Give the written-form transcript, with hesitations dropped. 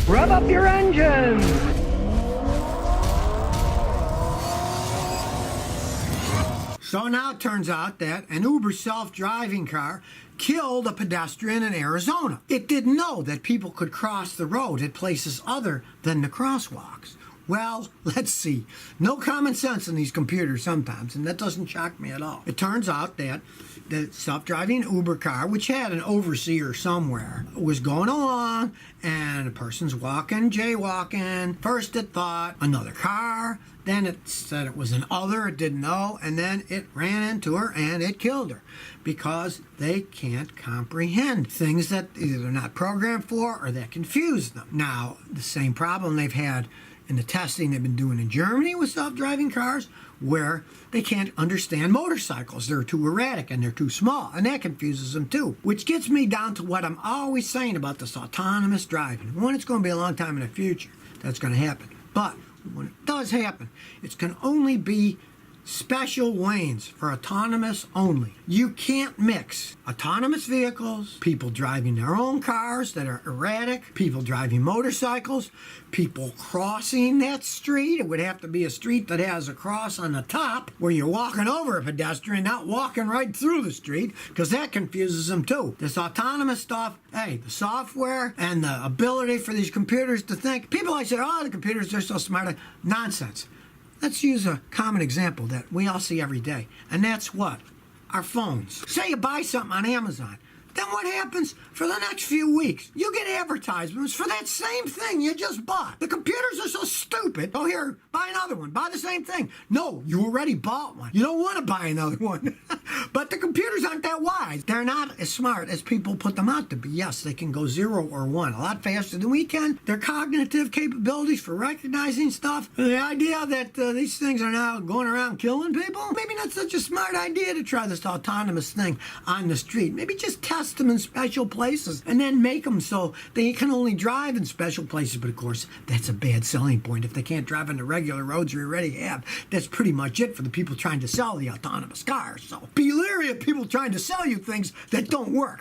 Rev up your engines! So now it turns out that an Uber self-driving car killed a pedestrian in Arizona. It didn't know that people could cross the road at places other than the crosswalks. Well, let's see. No common sense in these computers sometimes, and that doesn't shock me at all. It turns out that the self-driving Uber car, which had an overseer somewhere, was going along, and a person's walking, jaywalking. First it thought another car, then it said it was an other, it didn't know, and then it ran into her and it killed her because they can't comprehend things that either they're not programmed for or that confuse them. Now, the same problem they've had in the testing they've been doing in Germany with self-driving cars, where they can't understand motorcycles. They're too erratic and they're too small, and that confuses them too. Which gets me down to what I'm always saying about this autonomous driving. One, it's going to be a long time in the future that's going to happen. But when it does happen, it's going to only be special lanes for autonomous only. You can't mix autonomous vehicles, people driving their own cars that are erratic, people driving motorcycles, people crossing that street. It would have to be a street that has a cross on the top where you're walking over a pedestrian, not walking right through the street, because that confuses them too. This autonomous stuff, hey, the software and the ability for these computers to think. People like say, oh, the computers, they're so smart. Nonsense. Let's use a common example that we all see every day, and that's what? Our phones. Say you buy something on Amazon. Then what happens for the next few weeks? You get advertisements for that same thing you just bought. The computers are so stupid. Oh, here, buy another one. Buy the same thing. No, you already bought one. You don't want to buy another one. But the computers aren't that wise. They're not as smart as people put them out to be. Yes, they can go 0 or 1 a lot faster than we can. Their cognitive capabilities for recognizing stuff. The idea that these things are now going around killing people, maybe not such a smart idea to try this autonomous thing on the street. Maybe just test them in special places and then make them so they can only drive in special places. But of course, that's a bad selling point. If they can't drive on the regular roads we already have, that's pretty much it for the people trying to sell the autonomous cars. So be leery of people trying to sell you things that don't work.